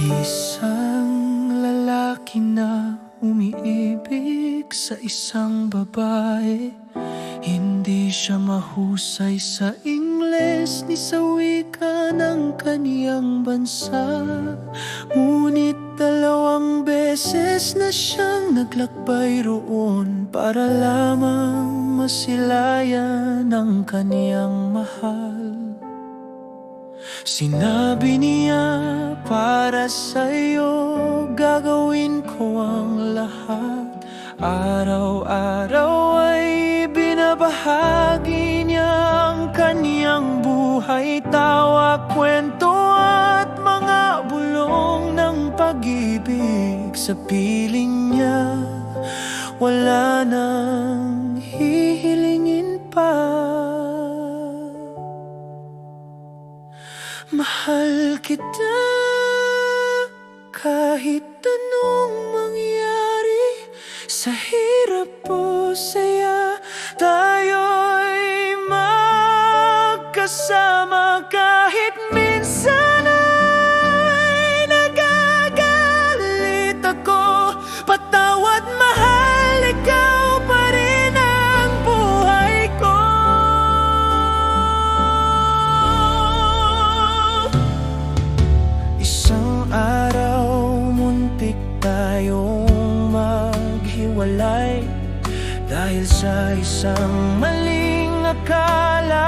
Isang lalaki na umiibig sa isang babae. Hindi siya mahusay sa Ingles ni sa wika ng kaniyang bansa. Ngunit 2 beses na siyang naglakbay roon para lamang masilayan ang kaniyang mahal. Sinabi niya, para sa'yo gagawin ko ang lahat. Araw-araw ay binabahagi niya ang kaniyang buhay, tawa, kwento at mga bulong ng pag-ibig. Sa piling niya, wala nang hihilingin pa. Mahal kita kahit anong mangyari, sa hirap o saya, tayo'y magkasama. Kahit minsan ay nagagalit ako, patawad, mahal, ikaw pa rin ang buhay ko. Isang araw, muntik tayong maghiwalay dahil sa isang maling akala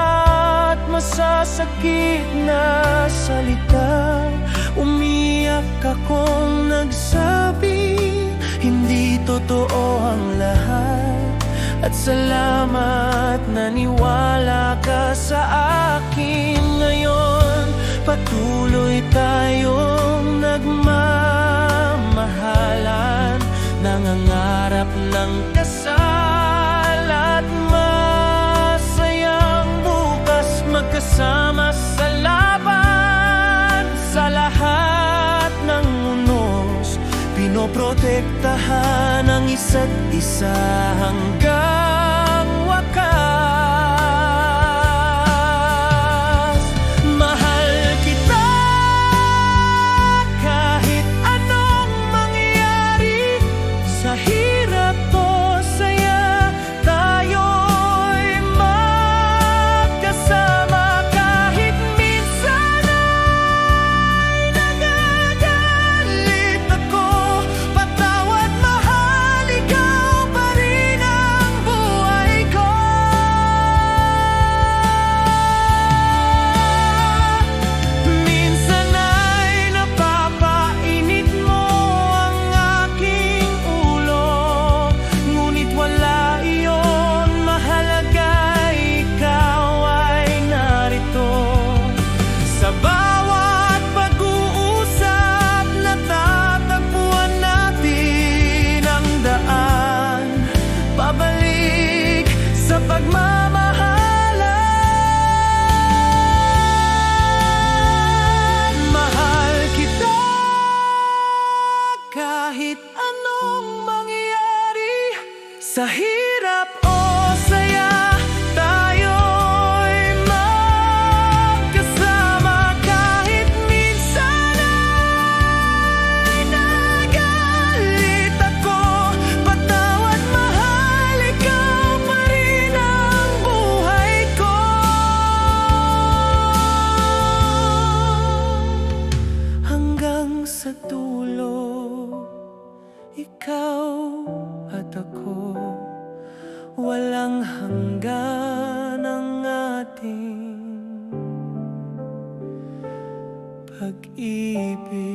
at masasakit na salita. Umiyak akong nagsabi, hindi totoo ang lahat. At salamat, naniwala ka sa akin. Ngayon, patuloy tayong nagmamahalan, nangangarap ng kasal at masayang bukas, magkasama sa laban. Sa lahat ng unos, pinoprotektahan ang isa't isa hanggang wakas. Mahal kita kahit anong mangyari, sa hirap o saya, tayo'y magkasama. Kahit minsan ay nagagalit ako, patawad, mahal, ikaw pa rin ang buhay ko. Minsan ay napapainit mo ang aking ulo, ngunit wala iyon, mahalaga ikaw ay narito. Sa bawat pag-uusap, natatagpuan natin ang daan pabalik sa pagmamahalan. Mahal kita kahit anong mangyari, sa hirap o saya, tayo'y magkasama. Kahit minsan ay nagalit ako, patawad, mahal, ikaw pa rin ang buhay ko. Hanggang sa dulo, ikaw at ako, walang hanggan ang ating pag-ibig.